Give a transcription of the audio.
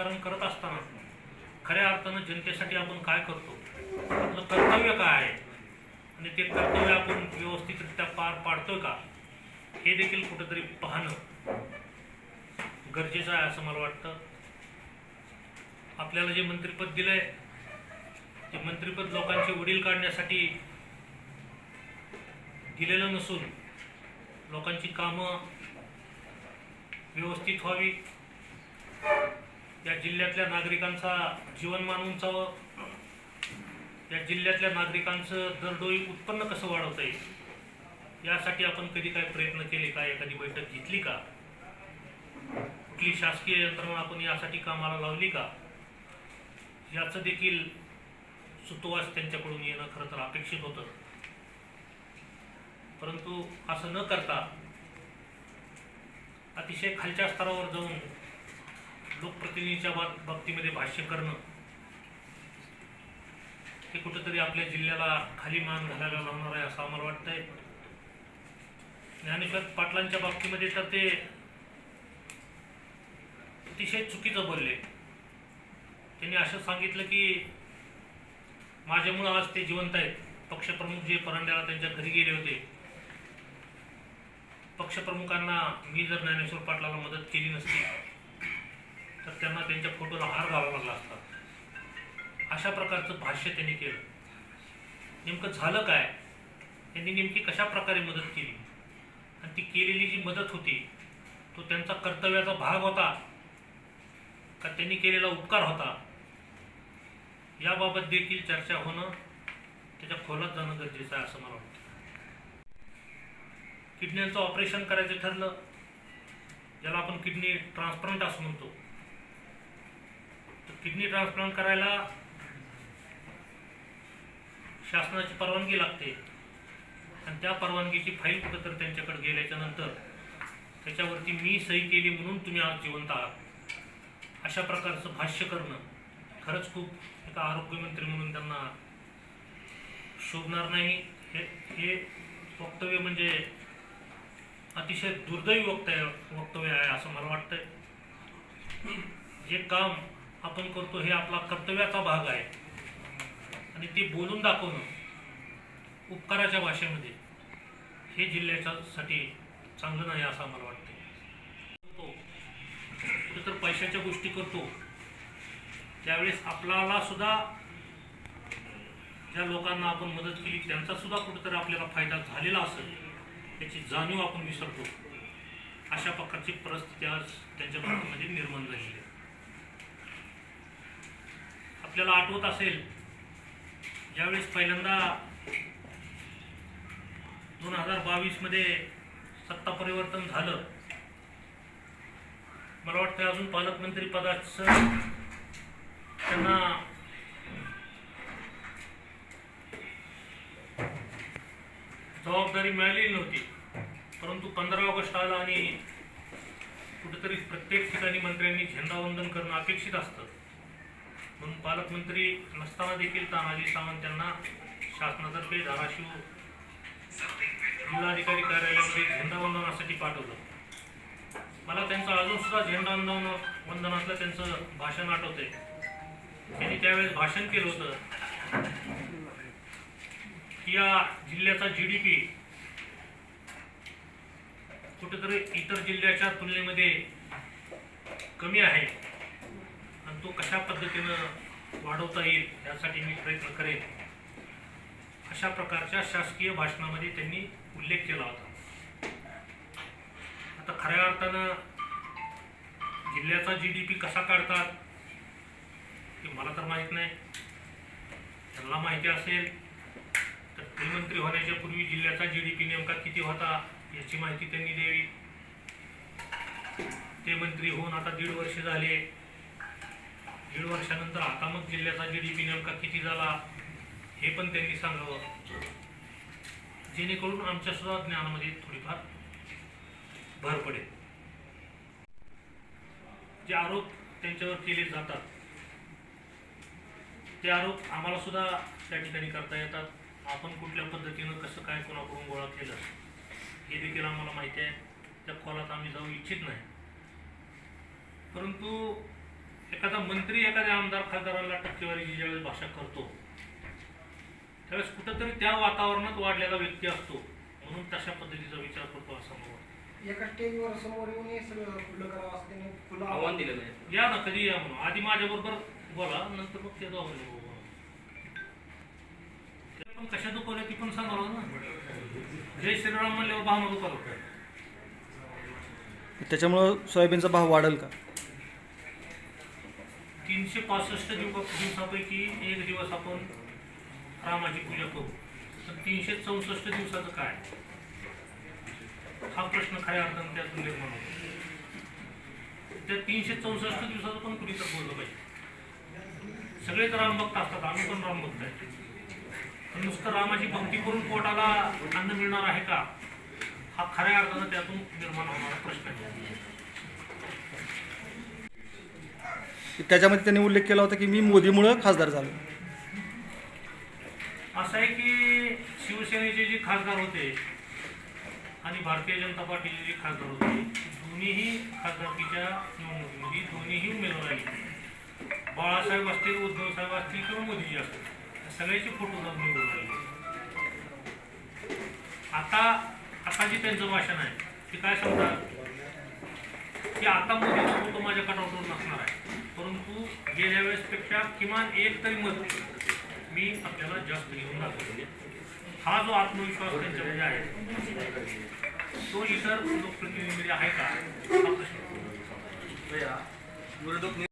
राजकारण करत असताना खऱ्या अर्थानं जनतेसाठी आपण काय करतो, आपलं कर्तव्य काय आहे आणि ते कर्तव्य आपण व्यवस्थितरित्या पार पाडतोय का, हे देखील कुठंतरी पाहणं गरजेचं आहे असं मला वाटतं. आपल्याला जे मंत्रिपद दिलंय ते मंत्रिपद लोकांचे वडील काढण्यासाठी दिलेलं नसून लोकांची कामं व्यवस्थित व्हावी, या जिल्ह्यातल्या नागरिकांचा जीवनमान उंचावं, या जिल्ह्यातल्या नागरिकांचं दरडोई उत्पन्न कसं वाढवता येईल यासाठी आपण कधी काय प्रयत्न केले का, एखादी बैठक घेतली का, कुठली शासकीय यंत्रणा आपण यासाठी कामाला लावली का, याचं देखील सुतोवाच त्यांच्याकडून येणं खरं तर अपेक्षित होतं. परंतु असं न करता अतिशय खालच्या स्तरावर जाऊन लोकप्रतिनिधीच्या बाबतीमध्ये भाष्य करणं हे कुठंतरी आपल्या जिल्ह्याला खाली मान घालायला लावणार आहे असं आम्हाला वाटतंय. ज्ञानेश्वर पाटलांच्या बाबतीमध्ये तर ते अतिशय चुकीचं बोलले. त्यांनी असं सांगितलं की माझ्यामुळं आज ते जिवंत आहेत. पक्षप्रमुख जे परांड्याला त्यांच्या घरी गेले होते, पक्षप्रमुखांना मी जर ज्ञानेश्वर पाटलाला मदत केली नसती तर त्यांना त्यांच्या फोटोला हार घालावा लागला असता. अशा प्रकारचं भाष्य त्यांनी केलं. नेमकं झालं काय, त्यांनी नेमकी कशा प्रकारे मदत केली आणि ती केलेली जी मदत होती तो त्यांचा कर्तव्याचा भाग होता का त्यांनी केलेला उपकार होता, याबाबत देखील चर्चा होणं, त्याच्या खोलात जाणं गरजेचं आहे असं मला वाटतं. किडनीचं ऑपरेशन करायचं ठरलं, ज्याला आपण किडनी ट्रान्सप्लांट असं म्हणतो, तर किडनी ट्रान्सप्लांट करायला शासनाची परवानगी लागते आणि त्या परवानगीची फाईल कुठं तर त्यांच्याकडे गेल्याच्या नंतर त्याच्यावरती मी सही केली म्हणून तुम्ही आज जिवंत आहात अशा प्रकारचं भाष्य करणं खरंच खूप एका आरोग्यमंत्री म्हणून त्यांना शोभणार नाही. हे वक्तव्य म्हणजे अतिशय दुर्दैवी वक्तव्य आहे असं मला वाटतंय. जे काम आपण करतो हे आपला कर्तव्याचा भाग आहे आणि ते बोलून दाखवणं उपकाराच्या भाषेमध्ये हे जिल्ह्याच्यासाठी चांगलं नाही असं मला वाटतं. तर पैशाच्या गोष्टी करतो त्यावेळेस आपल्याला सुद्धा ज्या लोकांना आपण मदत केली त्यांचा सुद्धा कुठेतरी आपल्याला फायदा झालेला असेल याची जाणीव आपण विसरतो. अशा प्रकारची परिस्थिती आज त्यांच्या बाबतीमध्ये निर्माण झालेली आहे. आपल्याला आठवत असेल ज्यावेळेस पहिल्यांदा 2022 मध्ये सत्ता परिवर्तन झालं, मला वाटतं अजून पालकमंत्री पदाचं त्यांना जबाबदारी मिळालेली नव्हती. परंतु 15 ऑगस्ट आला आणि कुठेतरी प्रत्येक ठिकाणी मंत्र्यांनी झेंडावंदन करणं अपेक्षित असतं. म्हणून पालकमंत्री नसताना देखील तानाजी सावंत यांना शासनातर्फे धाराशिव जिल्हाधिकारी कार्यालयामध्ये झेंडावंदनासाठी पाठवलं. मला त्यांचं अजून सुद्धा झेंडावंदनातलं त्यांचं भाषण आठवतंय. त्यांनी त्यावेळेस भाषण केलं होतं की या जिल्ह्याचा GDP कुठेतरी इतर जिल्ह्याच्या तुलनेमध्ये कमी आहे आणि तो कशा पद्धतीनं वाढवता येईल यासाठी मी प्रयत्न करेन अशा प्रकारच्या शासकीय भाषणामध्ये त्यांनी उल्लेख केला होता. आता खऱ्या अर्थानं जिल्ह्याचा GDP कसा काढतात हे मला तर माहीत नाही. त्यांना माहिती असेल तर गृहमंत्री होण्याच्या पूर्वी जिल्ह्याचा GDP नेमका किती होता याची माहिती त्यांनी द्यावी. ते मंत्री होऊन आता 1.5 वर्ष झाले. 1.5 वर्षानंतर आता मग जिल्ह्याचा GDP नेमका किती झाला हे पण त्यांनी सांगावं, जेणेकरून आमच्या सुद्धा ज्ञानामध्ये थोडीफार भर पडेल. जे आरोप त्यांच्यावर केले जातात ते आरोप आम्हाला सुद्धा त्या ठिकाणी करता येतात. आपण कुठल्या पद्धतीनं कसं काय कोणाकडून गोळा केलं हे देखील आम्हाला माहिती आहे. त्या खोलात आम्ही जाऊ इच्छित नाही. परंतु एखादा मंत्री एखाद्या आमदार खासदाराला टक्केवारीची ज्यावेळेस भाषा करतो त्यावेळेस कुठंतरी त्या वातावरणात वाढलेला व्यक्ती असतो, म्हणून तशा पद्धतीचा विचार करतो असं मला वाटतं. एका स्टेजवर समोर येऊन हे सगळं खुलं करावं असं त्याने खुलं आव्हान दिलेलं आहे. या ना कधी या म्हणून, आधी माझ्याबरोबर बोला, नंतर मग ते दोघांनी बोला. ते पण कशा दुखवल्या ती पण सांगावं ना. जय श्रीराम म्हणल्यावर भावना दुखावं. त्याच्यामुळं सोयाबीनचा भाव वाढेल का? 365 दिवसापैकी एक दिवस आपण रामाची पूजा करू, तर 364 दिवसाचं काय? हा प्रश्न खऱ्या अर्थानं त्यातून निर्माण होतो. त्या 364 दिवसाचं पण कुणी तर बोललं पाहिजे. सगळेच रामभक्त असतात, आम्ही पण रामभक्त आहे. पण नुसतं रामाची भक्ती करून पोटाला अन्न मिळणार आहे का, हा खऱ्या अर्थानं त्यातून निर्माण होणारा प्रश्न आहे. त्याच्यामध्ये त्यांनी उल्लेख केला होता की मी मोदीमुळं खासदार झालो. असं आहे की शिवसेनेचे जे खासदार होते आणि भारतीय जनता पार्टीचे जे खासदार होते, दोन्हीही खासदारकीच्या निवडणुकीमध्ये दोन्हीही उमेदवार आले. बाळासाहेब असतील, उद्धव साहेब असतील किंवा मोदीजी असतील, सगळ्याचे फोटो जाऊन निवडून आले. आता जे त्यांचं भाषण आहे ते काय सांगतात की आता मोदीचा फोटो माझ्या कटाउटवर नसणार आहे, परंतु गेल्या वेळेसपेक्षा किमान एक तरी मत मी आपल्याला जास्त घेऊन दाखवतो. हा जो आत्मविश्वास त्यांच्यामध्ये आहे तो इतर लोकप्रतिनिधीमध्ये आहे का, हा प्रश्न.